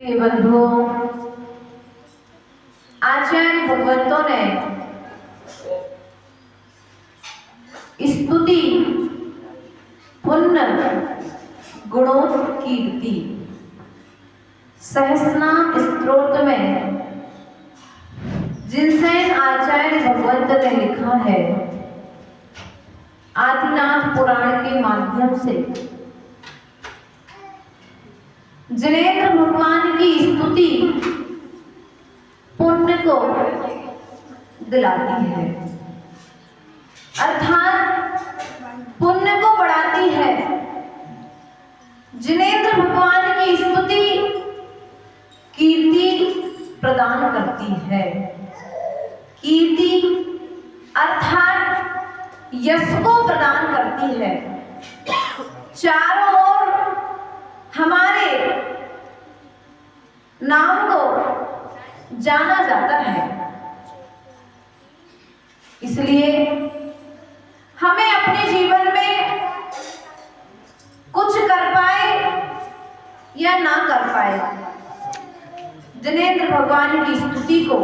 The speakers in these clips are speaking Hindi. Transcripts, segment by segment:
कि बंधुओं, आचार्य भगवंतों ने स्तुति, पुण्य, गुणोत्कीर्ति सहस्रनाम स्तोत्र में जिनसेन आचार्य भगवंत ने लिखा है, आदिनाथ पुराण के माध्यम से जिनेंद्र भगवान की स्तुति पुण्य को दिलाती है, अर्थात पुण्य को बढ़ाती है। जिनेंद्र भगवान की स्तुति कीर्ति प्रदान करती है। कीर्ति अर्थात यश को प्रदान करती है। चारों ओर हमारे नाम को जाना जाता है। इसलिए हमें अपने जीवन में कुछ कर पाए या ना कर पाए, जिनेंद्र भगवान की स्तुति को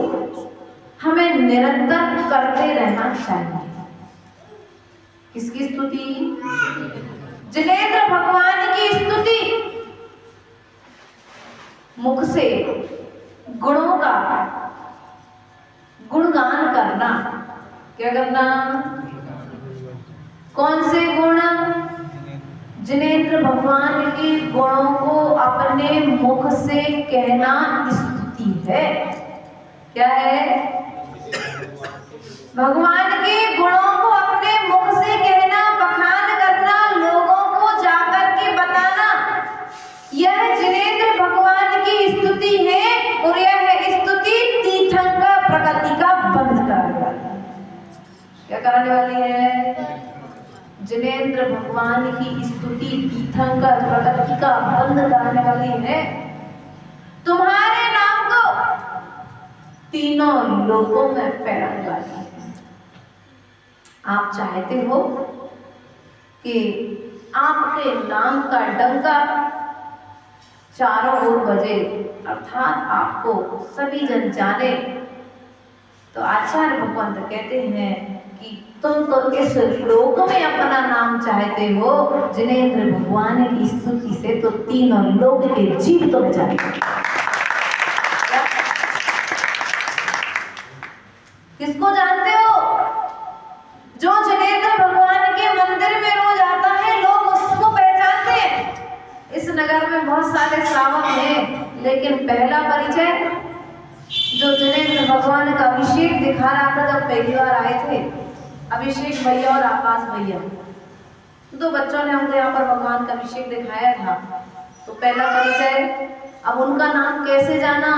हमें निरंतर करते रहना चाहिए। किसकी स्तुति? जिनेंद्र भगवान की स्तुति। मुख से गुणों का गुणगान करना। क्या करना? कौन से गुण? जिनेंद्र भगवान के गुणों को अपने मुख से कहना स्तुति है। क्या है? भगवान के गुणों को अपने मुख से कहना, बखान करना, लोगों को जाकर के बताना, यह जिनेंद्र भगवान की स्तुति है। और यह स्तुति तीर्थंकर प्रकृति का बंध करने वाली है। क्या कराने वाली है? जिनेंद्र भगवान की स्तुति तीर्थंकर प्रकृति का बंध करने वाली है। तुम्हारे नाम को तीनों लोकों में फैलाने वाली है। आप चाहते हो कि आपके नाम का डंका चारों ओर बजे, अर्थात आपको सभी जन जाने, तो आचार्य भगवंत कहते हैं कि तुम तो इस लोक में अपना नाम चाहते हो, जिनेंद्र भगवान की स्तुति से तो तीनों लोक के जीव तुम्हें जाएंगे। किसको जानते हो? जो जिनेंद्र भगवान के मंदिर में रोज आता है, लोग उसको पहचानते हैं। इस नगर में बहुत सारे श्रावक हैं, लेकिन पहला परिचय जो जिनेंद्र भगवान का अभिषेक दिखा रहा था जब पहली बार आए थे, अभिषेक भैया और आकाश भैया, दो बच्चों ने हमको यहाँ पर भगवान का अभिषेक दिखाया था। तो पहला परिचय। अब उनका नाम कैसे जाना?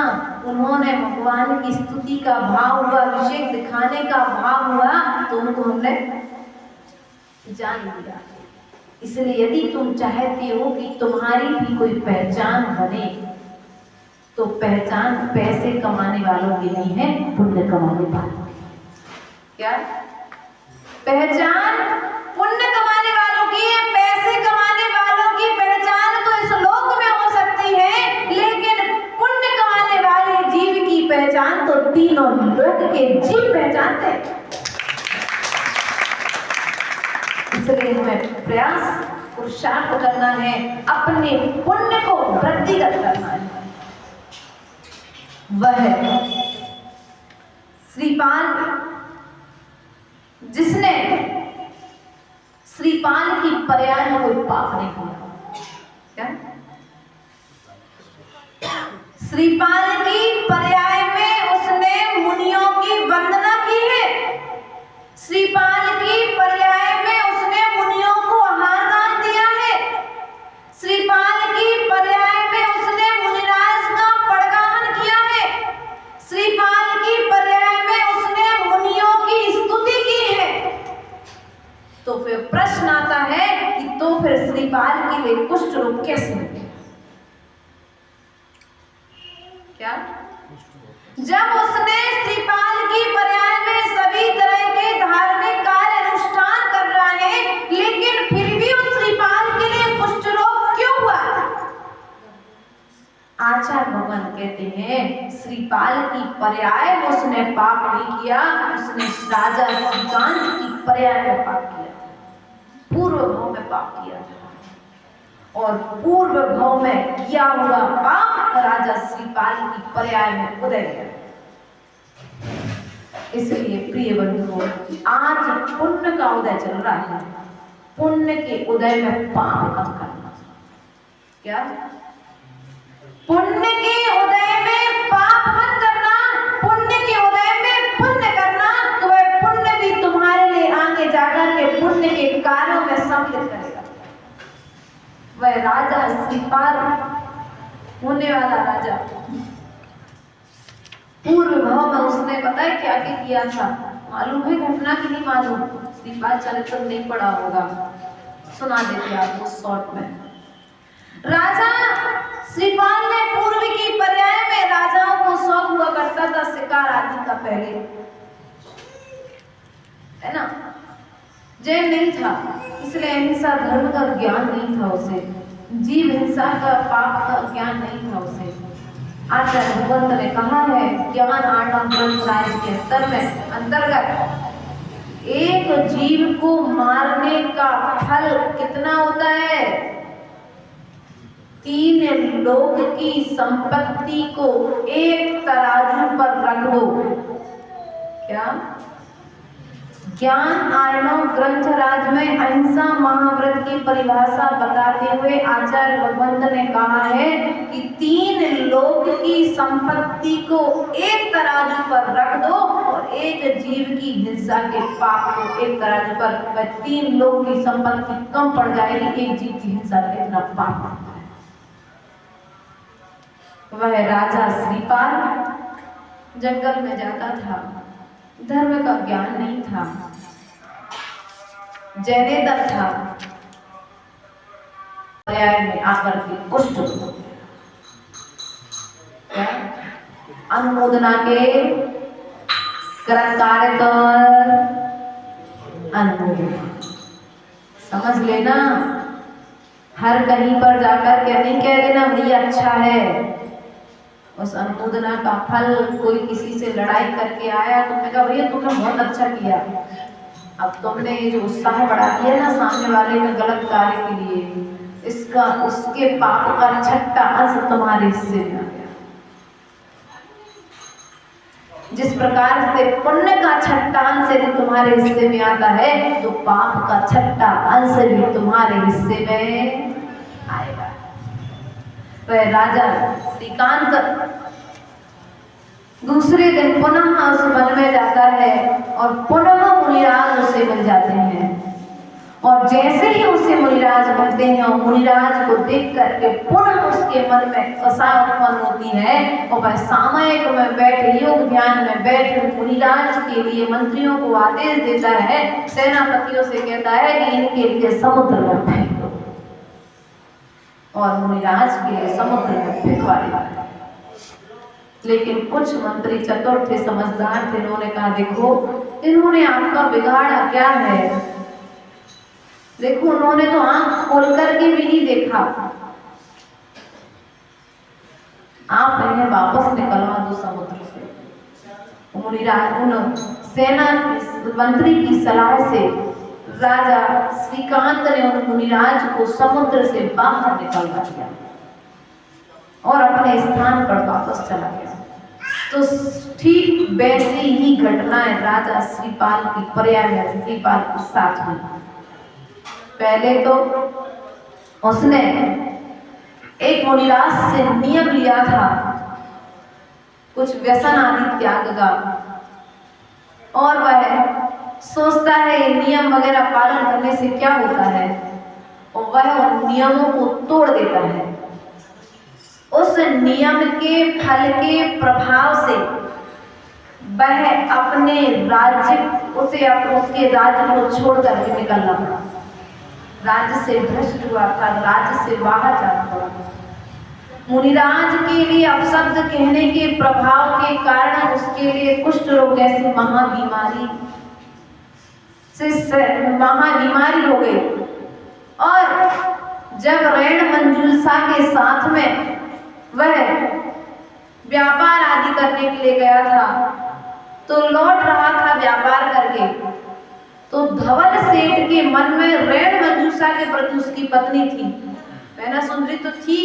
उन्होंने भगवान की स्तुति का भाव हुआ, अभिषेक दिखाने का भाव हुआ, तो उनको हमने जान लिया। इसलिए यदि तुम चाहते हो कि तुम्हारी भी कोई पहचान बने, तो पहचान पैसे कमाने वालों की नहीं है, पुण्य कमाने वालों की। क्या? पहचान पुण्य कमाने वालों की है। पैसे कमाने वालों की पहचान तो इस लोक में हो सकती है, लेकिन पुण्य कमाने वाले जीव की पहचान तो तीनों लोक के जीव पहचानते हैं। इसलिए हमें प्रयास पुरुषार्थ करना है, अपने पुण्य को वृद्धिगत करना है। वह श्रीपाल, जिसने श्रीपाल की पर्याय में कोई पाप नहीं किया। क्या? श्रीपाल की पर्याय में उसने मुनियों की वंदना की है। श्रीपाल की पर्याय में उसने मुनियों को आहार दान दिया है। श्रीपाल की पर्याय में उसने मुनिराज का पड़गाहन किया है। श्रीपाल की पर्याय में उसने मुनियों की स्तुति की है। तो फिर प्रश्न आता है कि तो फिर श्रीपाल के लिए कुष्ठ रोग कैसे हो गया? क्या? जब उसने श्रीपाल की पर्याय में सभी तरह के धार्मिक कार्य अनुष्ठान कर रहा है, लेकिन फिर भी उस श्रीपाल के लिए कुष्ठ रोग क्यों हुआ? आचार्य भगवंत भगवान कहते हैं श्रीपाल की पर्याय में उसने पाप नहीं किया, उसने राजा श्रीकांत की पर्याय में पाप किया, पूर्व भाव में पाप किया था। और पूर्व भाव में किया हुआ पाप राजा श्रीपाल की पर्याय में उदय गया। इसलिए प्रिय बंधुओं, आज पुण्य का उदय चल रहा है। पुण्य के उदय में पाप कम करना। क्या? पुण्य के उदय में पाप मत करना, पुण्य के उदय में पुण्य करना, तो वह पुण्य भी तुम्हारे लिए आगे जाकर के पुण्य के कार्यों में सम्मिलित करेगा। वह राजा श्रीपाल होने वाला राजा, पूर्व भाव में उसने पता है क्या क्या किया था? मालूम है घटना की नहीं मालूम? श्रीपाल चरित्र नहीं पढ़ा होगा, सुना देते आपको शॉर्ट में। राजा श्रीपाल ने पूर्व की पर्याय में राजाओं को शौक हुआ करता था शिकार आदि का, पहले है ना, जैन नहीं था, इसलिए हिंसा धर्म का ज्ञान नहीं था उसे, जीव हिंसा का पाप का ज्ञान नहीं था उसे। आचार्य भगवंत ने कहा है ज्ञान आठवां ग्रंथ के अंतर्गत एक जीव को मारने का फल कितना होता है? 3 लोक की संपत्ति को एक तराजू पर रख दो। क्या? ज्ञान आर्णव ग्रंथराज में अहिंसा महाव्रत की परिभाषा बताते हुए आचार्य भगवंत ने कहा है कि 3 लोक की संपत्ति को एक तराजू पर रख दो और एक जीव की हिंसा के पाप को एक तराजू पर, वह 3 लोक की संपत्ति कम पड़ जाएगी, एक जीव की हिंसा का इतना पाप पड़ता है। वह राजा श्रीपाल जंगल में जाता था, धर्म का ज्ञान नहीं था, जैनेतर था, पर्याय में आकर के कुष्ठ अनुमोदना के कर्मकारित अनुमोदना समझ लेना। हर कहीं पर जाकर के नहीं कह देना भैया अच्छा है। उस अनुमोदना का फल कोई किसी से लड़ाई करके आया तो मैं कहा भैया तुमने बहुत अच्छा किया, अब तुमने ये जो उत्साह बढ़ा दिया ना सामने वाले के गलत कार्य के लिए, इसका उसके पाप का छठा अंश तुम्हारे हिस्से में आ गया। जिस प्रकार से पुण्य का छठा अंश यदि तुम्हारे हिस्से में आता है तो पाप का छठा अंश भी तुम्हारे हिस्से में आएगा। वह राजा श्रीकांत दूसरे दिन पुनः उस वन में जाता है और पुनः मुनिराज उसे मिल जाते हैं, और जैसे ही उसे मुनिराज मिलते हैं और मुनिराज को देख करके पुनः उसके मन में कसा उत्पन्न होती है और वह सामयिक में बैठे योग ध्यान में बैठे मुनिराज के लिए मंत्रियों को आदेश देता है, सेनापतियों से कहता है कि इनके लिए समुद्र में फेंक दो, और मुनिराज के लिए समुद्र में फेंकवा दिया। लेकिन कुछ मंत्री चतुर थे, समझदार थे, इन्होंने कहा देखो इन्होंने आपका बिगाड़ा क्या है, देखो उन्होंने तो आंख खोल करके भी नहीं देखा, आप इन्हें वापस निकलवा दो समुद्र से। मुनिराज उन सेना मंत्री की सलाह से राजा श्रीकांत ने उन मुनिराज को समुद्र से बाहर निकलवा दिया और अपने स्थान पर वापस चला गया। तो ठीक वैसी ही घटनाएं राजा श्रीपाल की पर्याय में श्रीपाल के साथ हुई। पहले तो उसने एक मुनिराज से नियम लिया था कुछ व्यसन आदि त्याग का, और वह सोचता है ये नियम वगैरह पालन करने से क्या होता है, और वह उन नियमों को तोड़ देता है। उस नियम के फल के प्रभाव से वह अपने राज्य उसके राज्य को छोड़ करके निकलना पड़ा, राज्य से भ्रष्ट हुआ था, राज्य से बाहर जाना पड़ा। मुनिराज के लिए अपशब्द कहने के प्रभाव के कारण उसके लिए कुष्ठ रोग जैसी महाबीमारी हो गई, और जब रैण मंजूषा के साथ में वह व्यापार आदि करने के लिए गया था, तो लौट रहा था व्यापार करके, तो धवल सेठ के मन में रैण मंजूषा के प्रति उसकी पत्नी थी, मैना सुंदरी तो थी,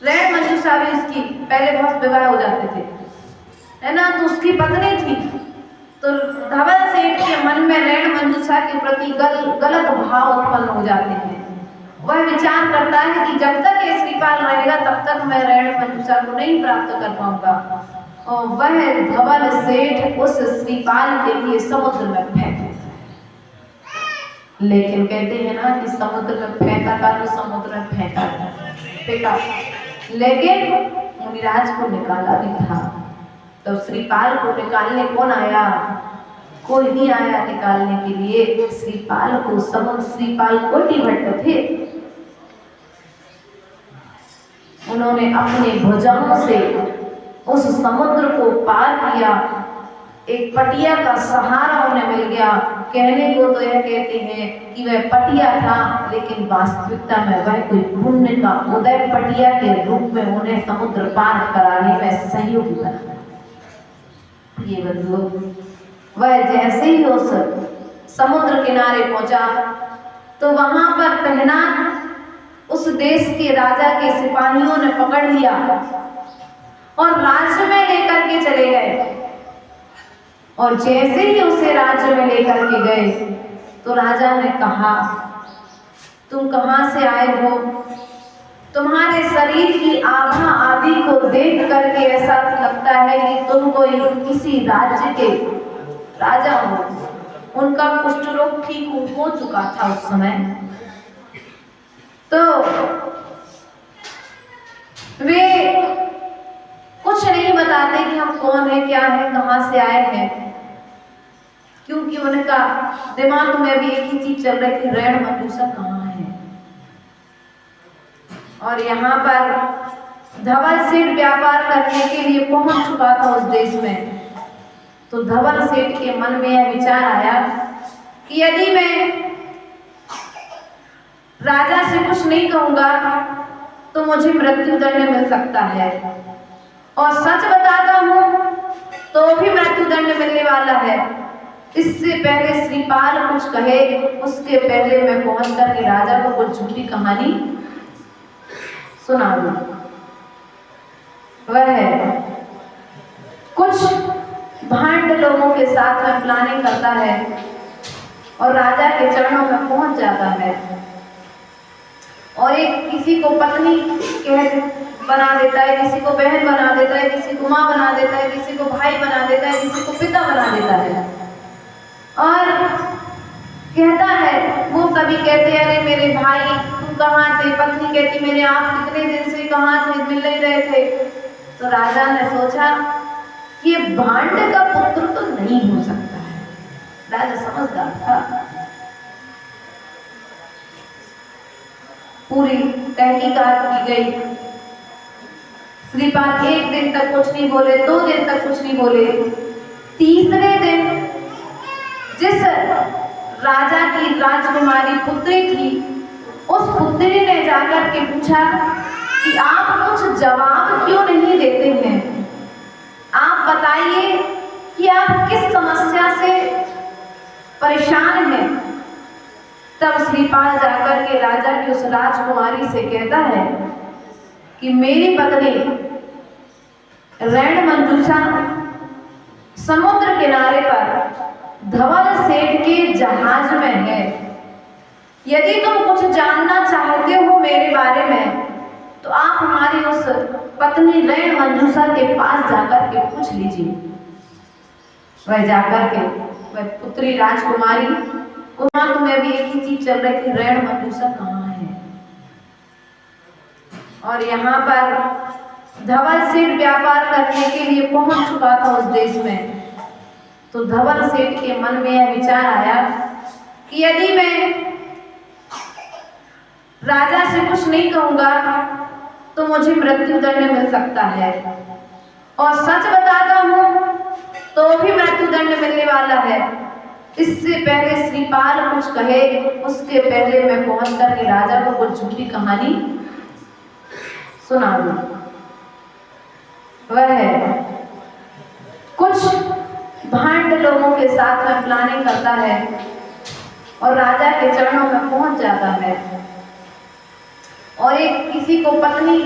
रैण मंजूषा भी उसकी पहले बहुत विवाह हो जाते थे, है ना, तो उसकी पत्नी थी। तो धवल सेठ के मन में रैण मंजूषा के प्रति गलत भाव उत्पन्न हो जाते हैं। वह विचार करता है कि जब तक ये श्रीपाल रहेगा तब तक मैं रैण मंजूषा को नहीं प्राप्त कर पाऊंगा, और वह धवल सेठ उस श्रीपाल के लिए समुद्र में फेंक, लेकिन कहते हैं ना कि समुद्र में फेंका था तो समुद्र में फेंका, लेकिन मुनिराज को निकाला भी था। तो श्रीपाल को निकालने कौन आया? कोई नहीं आया निकालने के लिए। श्रीपाल को श्रीपाल कोटि भट्ट थे, उन्होंने अपने भुजाओं से उस समुद्र को पार किया। एक पटिया का सहारा उन्हें मिल गया। कहने को तो यह कहते हैं कि वह पटिया था, लेकिन वास्तविकता में वह कोई पुण्य का उदय पटिया के रूप में उन्हें समुद्र पार कराने में सहयोगी बना। ये बदलो, वह जैसे ही उस समुद्र किनारे पहुंचा तो वहां पर पहना उस देश के राजा के सिपाहियों ने पकड़ लिया और राज्य में लेकर के चले गए। और जैसे ही उसे राज्य में लेकर के गए तो राजा ने कहा, तुम कहां से आए हो? तुम्हारे शरीर की आभा आदि को देख करके ऐसा लगता है कि तुम कोई किसी राज्य के राजा हो। उनका कुष्ठ रोग ठीक हो चुका था उस समय, तो वे कुछ नहीं बताते कि हम कौन है, क्या है, कहां से आए हैं, क्योंकि उनका दिमाग में भी एक ही चीज चल रही थी, रैण मंजूषा कहाँ है। और यहाँ पर धवल सेठ व्यापार करने के लिए पहुंच चुका था उस देश में। तो धवल सेठ के मन में यह विचार आया कि यदि मैं राजा से कुछ नहीं कहूंगा तो मुझे मृत्यु दंड मिल सकता है, और सच बताता हूं तो भी मृत्यु दंड मिलने वाला है। इससे पहले श्रीपाल कुछ कहे, उसके पहले मैं पहुंच कर के राजा को कुछ झूठी कहानी सुना दूं। वह कुछ भांड लोगों के साथ में प्लानिंग करता है और राजा के चरणों में पहुंच जाता है, और एक किसी को पत्नी कह बना देता है, किसी को बहन बना देता है, किसी को माँ बना देता है, किसी को भाई बना देता है, किसी को पिता बना देता है। और कहता है, वो सभी कहते हैं अरे मेरे भाई तुम कहाँ थे? पत्नी कहती मैंने आप कितने दिन से कहाँ थे, मिल नहीं रहे थे। तो राजा ने सोचा कि ये भांड का पुत्र तो नहीं हो सकता है। राजा समझदार था, पूरी तहकीकात की गई। श्रीपाल एक दिन तक कुछ नहीं बोले, 2 दिन तक कुछ नहीं बोले। तीसरे दिन जिस राजा की राजकुमारी पुत्री थी, उस पुत्री ने जाकर के पूछा कि आप कुछ जवाब क्यों नहीं देते हैं? आप बताइए कि आप किस समस्या से परेशान हैं। तब श्रीपाल जाकर के राजा की उस राजकुमारी से कहता है कि मेरी पत्नी रैण मंजूषा समुद्र किनारे पर धवल सेठ के जहाज में है। यदि तुम कुछ जानना चाहते हो मेरे बारे में तो आप हमारी उस पत्नी रैण मंजूषा के पास जाकर के पूछ लीजिए। वह जाकर के वह पुत्री राजकुमारी को, तुम्हें भी एक ही चीज चल रही थी, रैण मंजूषा कहाँ है। और यहाँ पर धवल सेठ व्यापार करने के लिए पहुंच चुका था उस देश में। तो धवल सेठ के मन में यह विचार आया कि यदि मैं राजा से कुछ नहीं कहूंगा तो मुझे मृत्यु दंड मिल सकता है, और सच बताता हूं तो भी मृत्यु दंड मिलने वाला है। इससे पहले श्रीपाल कुछ कहे, उसके पहले मैं पहुंच कर के राजा को कुछ झूठी कहानी सुना दूं। वह कुछ भांड लोगों के साथ में प्लानिंग करता है और राजा के चरणों में पहुंच जाता है और एक किसी को पत्नी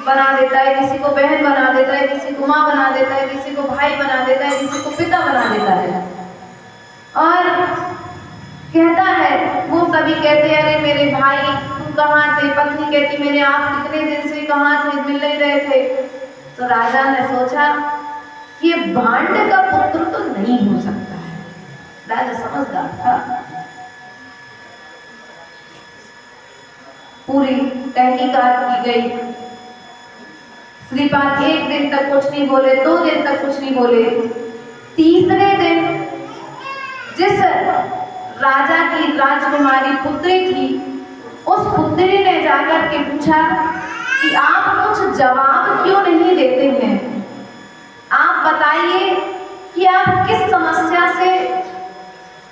बना देता है, किसी को बहन बना देता है, किसी को माँ बना देता है, किसी को भाई बना देता है, किसी को पिता बना देता है। और कहता है, वो सभी कहते हैं अरे मेरे भाई तुम कहाँ थे? पत्नी कहती मैंने आप कितने दिन से कहाँ थे, मिल नहीं रहे थे। तो राजा ने सोचा कि ये भांड का पुत्र तो नहीं हो सकता है। राजा समझदार था, पूरी तहकीकात की गई। श्रीपाद एक दिन तक कुछ नहीं बोले, 2 दिन तक कुछ नहीं बोले। तीसरे दिन जिस राजा की राजकुमारी पुत्री थी, उस पुत्री ने जाकर के पूछा कि आप कुछ जवाब क्यों नहीं देते हैं? आप बताइए कि आप किस समस्या से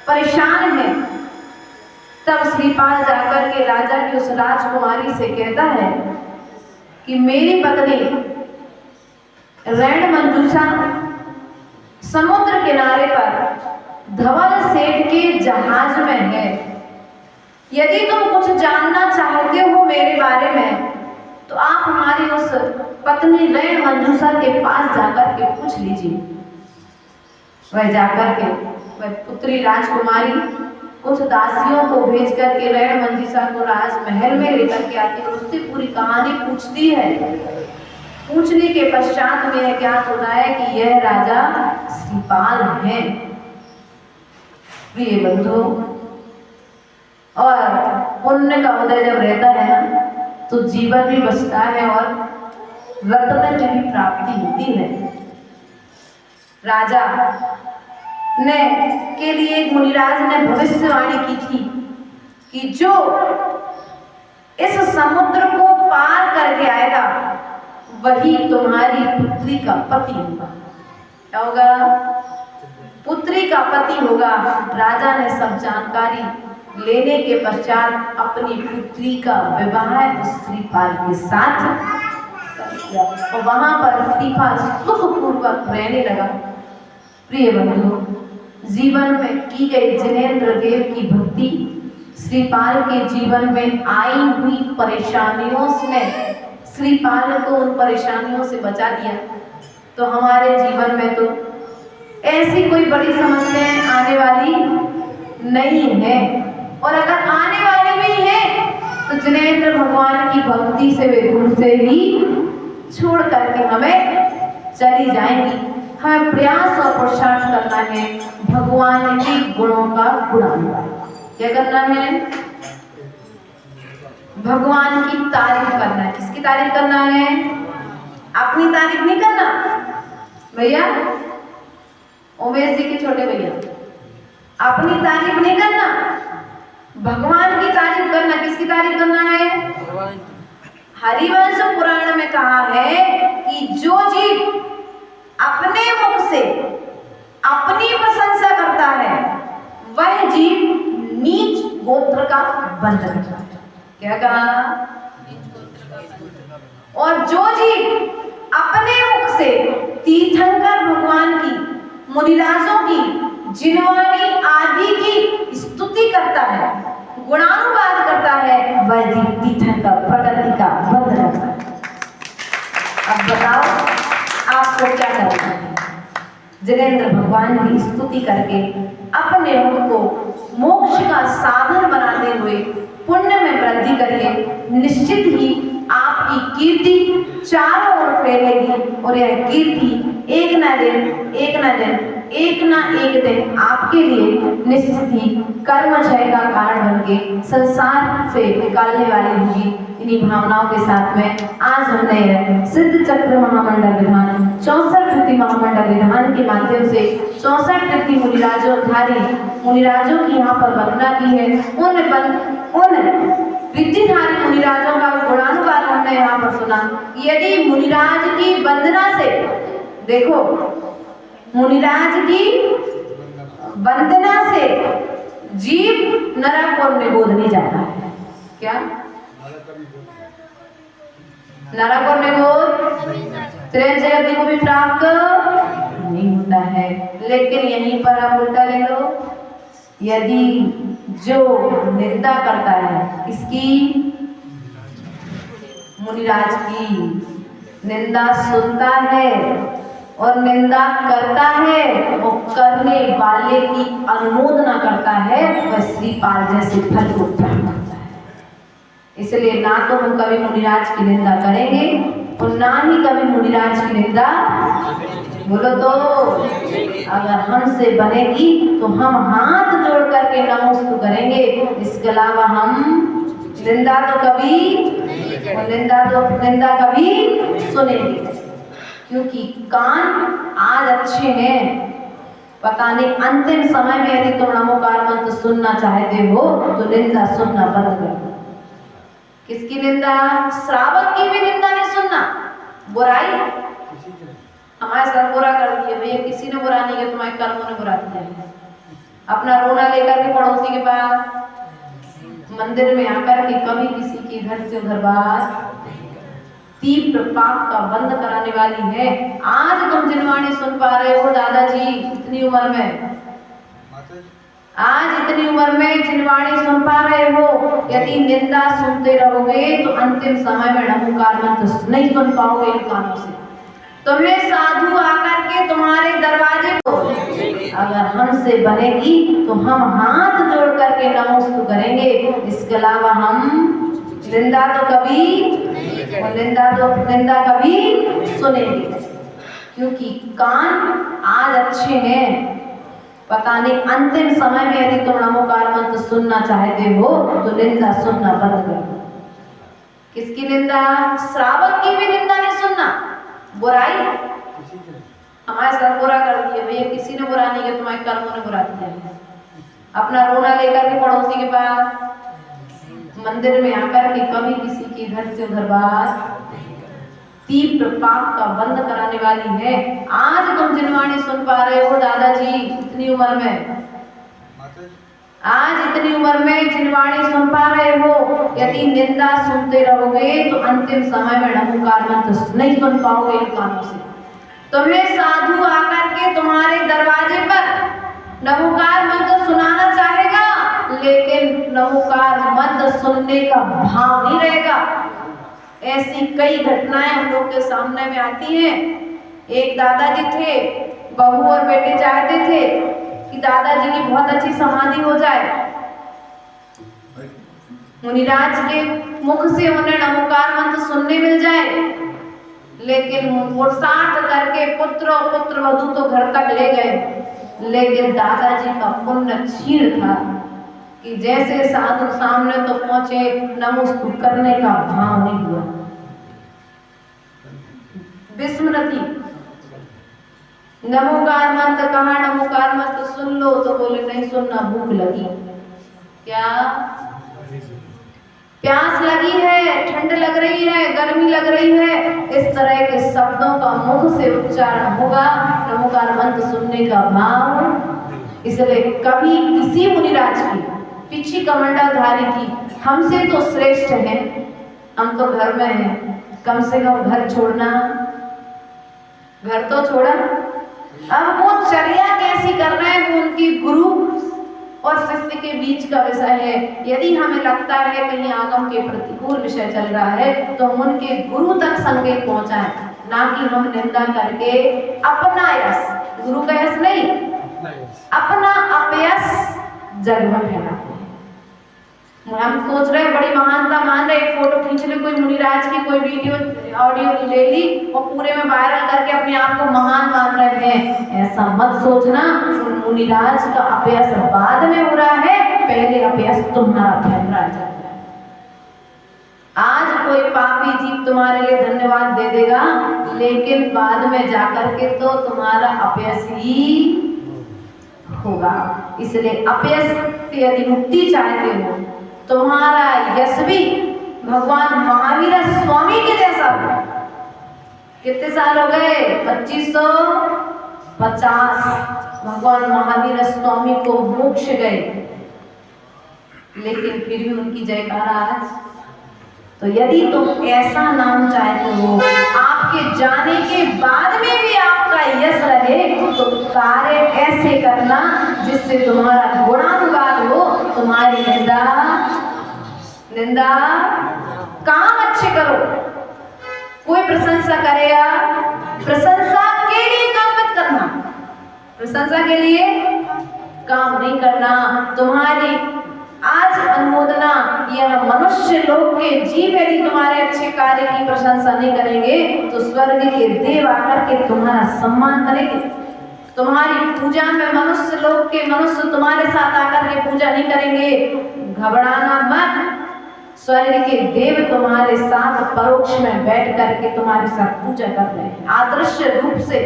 परेशान हैं। तब श्रीपाल जाकर के राजा की उस राजकुमारी से कहता है कि मेरी पत्नी रैन मंजूषा समुद्र किनारे पर धवल सेठ के जहाज में है। यदि तुम कुछ जानना चाहते हो मेरे बारे में तो आप हमारी उस पत्नी रैन मंजूषा के पास जाकर के पूछ लीजिए। वह जाकर के वह पुत्री राजकुमारी कुछ दासियों को भेज करके रैन मंजूषा को राजमहल में लेकर के आती है, उससे पूरी कहानी पूछती है। पूछने के पश्चात में ज्ञात होता है कि यह राजा श्रीपाल है। प्रिय बंधु, और पुण्य का उदय जब रहता है ना तो जीवन भी बचता है और रत्न में भी प्राप्ति होती है। राजा ने के लिए मुनिराज ने भविष्यवाणी की थी कि जो इस समुद्र को पार करके आएगा वही तुम्हारी पुत्री का पति होगा। क्या होगा? पुत्री का पति होगा। राजा ने सब जानकारी लेने के पश्चात अपनी पुत्री का विवाह श्रीपाल के साथ कर दिया और वहां पर श्रीपाल सुखपूर्वक रहने लगा। प्रिय बंधु, जीवन में की गई जिनेंद्र देव की भक्ति श्रीपाल के जीवन में आई हुई परेशानियों ने श्रीपाल को उन परेशानियों से बचा दिया। तो हमारे जीवन में तो ऐसी कोई बड़ी समस्याएं आने वाली नहीं है, और अगर आने वाली भी है तो जिनेंद्र भगवान की भक्ति से वे दूर से ही छोड़ करके हमें चली जाएंगी। हमें प्रयास और पुरुषार्थ करना है भगवान के गुणों का गुणगान। क्या करना है? भगवान की तारीफ करना है। किसकी तारीफ करना है? अपनी तारीफ नहीं करना भैया, उमेश जी के छोटे भैया, अपनी तारीफ नहीं करना, भगवान की तारीफ करना। किसकी तारीफ करना है? हरिवंश पुराण में कहा है कि जो जीव अपने मुख से अपनी प्रशंसा करता है वह जीव नीच गोत्र का बंधन करता है। क्या कहा? और जो जीव अपने मुख से तीर्थंकर भगवान की, मुनिराजों की, जिनवाणी आदि की स्तुति करता है, गुणानुवाद करता है, वह जीव तीर्थंकर प्रकृति का बंधन करता है। अब बताओ आपको क्या करना है? जिनेंद्र भगवान की स्तुति करके अपने मुख को मोक्ष का साधन बनाते हुए पुण्य में वृद्धि करिए। निश्चित ही आपकी कीर्ति चारों ओर फैलेगी और यह कीर्ति एक ना एक दिन आपके लिए निश्चित ही कर्मक्षय का कारण बन के संसार से निकालने वाली होगी। इन्हीं भावनाओं के साथ में आज हमने सिद्ध चक्र महामंडल विधान 64 कृति महामंडल विधान के माध्यम से 64 कृति मुनिराजों की यहाँ पर वंदना की है। उन रिद्धिधारी मुनिराजों का गुणानुवाद हमने यहाँ पर सुना। यदि मुनिराज की वंदना से, देखो मुनिराज की वंदना से जीव नरक और निगोद नहीं जाता है। क्या? नरक और निगोद त्रियन जगत को भी प्राप्त नहीं होता है। लेकिन यहीं पर आप उल्टा ले लो, यदि जो निंदा करता है इसकी, मुनिराज की निंदा सुनता है और निंदा करता है, वो करने वाले की अनुमोदना करता है, वह श्रीपाल जैसे फल को प्राप्त करता है। इसलिए ना तो हम कभी मुनिराज की निंदा करेंगे और ना ही कभी मुनिराज की निंदा, बोलो तो अगर हमसे बनेगी तो हम हाथ जोड़ करके नमोस्तु करेंगे। इसके अलावा हम निंदा तो निंदा कभी सुनेंगे, क्योंकि कान आज अच्छे हैं, पता नहीं अंतिम समय में यदि तुम नमोकार मंत्र सुनना चाहते हो तो निंदा सुनना बंद कर दो। किसकी निंदा? श्रावक की भी निंदा नहीं सुनना। बुराई हमारे साथ बुरा कर दिया भैया, किसी ने बुरा नहीं किया, तुम्हारे कर्मों ने बुरा किया। अपना रोना लेकर के पड़ोसी के पास, मंदिर में आकर के कभी किसी के घर से उधर बात, तीव्र पाप का बंद कराने वाली है। आज तुम जिनवाणी सुन पा रहे हो दादाजी, इतनी उम्र में, आज इतनी उम्र में जिनवाणी सुन पा रहे हो, यदि निंदा सुनते रहोगे तो अंतिम समय में नमोकार मंत्र नहीं सुन पाओगे इन कानों से। तुम्हें साधु आकर के तुम्हारे दरवाजे को अगर हमसे बनेगी तो हम हाथ जोड़ करके नमोस्तु करेंगे। इसके अलावा हम निंदा कभी सुनेंगे, क्योंकि कान आज अच्छे हैं, पता नहीं अंतिम समय में यदि तुम नमोकार मंत्र सुनना चाहते हो तो निंदा सुनना बंद कर दो। किसकी निंदा? श्रावक की भी निंदा नहीं सुनना। बुराई हमारे साथ बुरा कर दिया भैया, किसी ने बुरा नहीं किया, तुम्हारे कर्मों ने बुरा किया। अपना रोना लेकर के पड़ोसी के पास, मंदिर में आकर के कभी किसी के घर से उधर बात, तीव्र पाप का बंद कराने वाली है। आज तुम जिनवाणी सुन पा रहे हो दादाजी, इतनी उम्र में, आज इतनी उम्र में जिनवाणी सुन पा रहे हो, यदि निंदा सुनते रहोगे तो अंतिम समय में नमोकार मंत्र नहीं सुन पाओगे इन कानों से। तुम्हें साधु आकर के तुम्हारे दरवाजे पर नमोकार मंत्र सुनाना चाहेगा, लेकिन नमोकार मंत्र सुनने का भाव नहीं रहेगा। ऐसी कई घटनाएं हम लोग के सामने में आती हैं। एक दादाजी थे, बहू और बेटे चाहते थे कि दादाजी की बहुत अच्छी समाधि हो जाए। मुनिराज के मुख से उन्हें नमोकार मंत्र सुनने मिल जाए, लेकिन पुरुषार्थ करके पुत्र और पुत्र वधू तो घर तक ले गए, लेकिन दादाजी का पुण्य क्षीण था कि जैसे साधु सामने तो पहुंचे, नमोस्तु करने का भाव नहीं हुआ। विस्मृति, नमोकार मंत्र कहा, नमोकार मंत्र सुन लो तो बोले नहीं सुनना, भूख लगी। क्या? प्यास लगी है, ठंड लग रही है, गर्मी लग रही है, इस तरह के शब्दों का मुख से उच्चारण होगा, नमोकार मंत्र सुनने का भाव। इसलिए कभी किसी मुनिराज की पिछी कमंडलधारी की, हमसे तो श्रेष्ठ है, हम तो घर में हैं, कम से कम घर छोड़ना, घर तो छोड़ा। अब वो चर्या कैसी कर रहे हैं, वो उनकी गुरु और शिष्य के बीच का विषय है। यदि हमें लगता है कहीं आगम के प्रतिकूल विषय चल रहा है तो हम उनके गुरु तक संकेत पहुंचाएं, ना कि हम निंदा करके अपना यश, गुरु का यश नहीं, अपना अपयश जग में फैलाते हैं। हम सोच रहे हैं बड़ी महानता मान रहे, एक फोटो खींच ले, कोई मुनिराज की कोई वीडियो ऑडियो ले ली और पूरे में वायरल करके अपने आप को महान मान रहे हैं। ऐसा मत सोचना, मुनिराज का अपयश बाद में हो रहा है, पहले अपयश तुम्हारा फैल रहा है। आज कोई पापी जीव तुम्हारे लिए धन्यवाद दे देगा, लेकिन बाद में जाकर के तो तुम्हारा अपयश ही होगा। इसलिए अपयश से यदि मुक्ति चाहते हो, तुम्हारा यश भी भगवान महावीर स्वामी के जैसा हो। कितने साल हो गए? 2550 भगवान महावीर स्वामी को मोक्ष गए, लेकिन फिर भी उनकी जयकारा आज तो यदि तुम ऐसा नाम चाहते हो, आपके जाने के बाद में भी आपका यश रहे, तो कार्य ऐसे करना जिससे तुम्हारा गुणानुवाद हो, तुम्हारी निंदा काम अच्छे करो। कोई प्रशंसा करेगा, प्रशंसा के लिए काम मत करना, प्रशंसा के लिए काम नहीं करना। तुम्हारी आज अनुमोदना यह मनुष्य लोग के जीव यदि तुम्हारे अच्छे कार्य की प्रशंसा नहीं करेंगे, तो स्वर्ग के देव आकर के तुम्हारा सम्मान करेंगे। तुम्हारी पूजा में मनुष्य लोग के मनुष्य तुम्हारे साथ आकर के पूजा नहीं करेंगे, घबराना मत। स्वर्ग के देव तुम्हारे साथ परोक्ष में बैठ करके तुम्हारे साथ पूजा कर रहे हैं, अदृश्य रूप से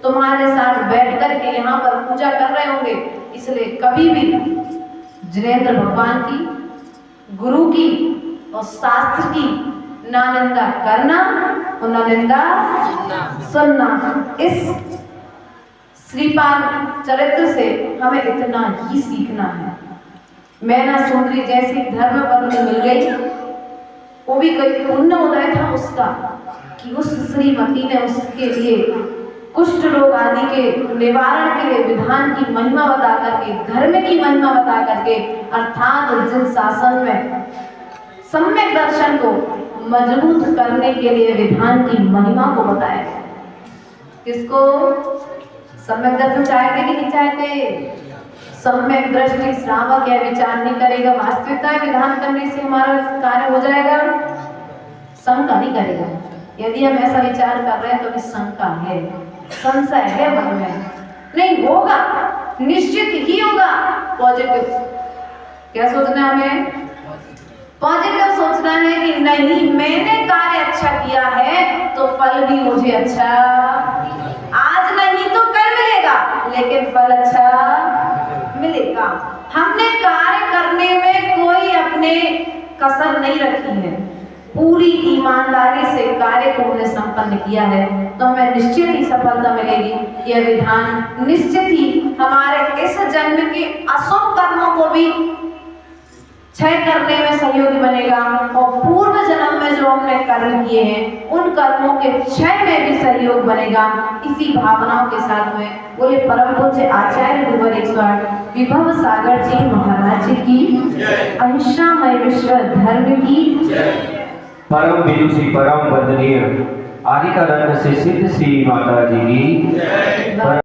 तुम्हारे साथ बैठ करके यहाँ पर पूजा कर रहे होंगे। इसलिए कभी भी जिनेंद्र भगवान की, गुरु की और शास्त्र की ना निंदा करना और ना निंदा सुनना। इस श्रीपाद चरित्र से हमें इतना ही सीखना है। मैना सुंदरी जैसी धर्म पत्नी मिल गई, वो भी कोई पुण्य उदय था उसका कि उस श्रीमती ने उसके लिए कुष्ठ रोग आदि के निवारण के लिए विधान की महिमा बता करके, धर्म की महिमा बता करके, अर्थात जिन शासन में सम्यक दर्शन को मजबूत करने के लिए विधान की महिमा को बताया। किसको? सम्यक दर्शन चाहते कि नहीं चाहते? सम्यक दृष्टि श्रावक यह विचार नहीं करेगा वास्तविकता विधान करने से हमारा कार्य हो जाएगा, शंका नहीं करेगा। यदि हम ऐसा विचार कर रहे हैं तो भी शंका है, संशय है मन में, नहीं होगा, निश्चित ही होगा। पॉजिटिव क्या सोचना है हमें? पॉजिटिव सोचना है कि नहीं, मैंने कार्य अच्छा किया है तो फल भी मुझे अच्छा, आज नहीं तो कल मिलेगा, लेकिन फल अच्छा मिलेगा। हमने कार्य करने में कोई अपने कसर नहीं रखी है, पूरी ईमानदारी से कार्य को हमने संपन्न किया है, तो हमें निश्चित ही सफलता मिलेगी। यह विधान निश्चित ही हमारे इस जन्म के अशुभ कर्मों को भी क्षय करने में सहयोगी बनेगा और पूर्व जन्म में जो हमने कर्म किए हैं उन कर्मों के क्षय में भी सहयोग बनेगा। इसी भावनाओं के साथ में बोले परम पूज्य आचार्य गुरुवर 108 विभव सागर जी महाराज की, अहिंसामय विश्व धर्म की, परम विदुषी परम वंदनीय आदि का रत्न से सिद्ध श्री माता जी की।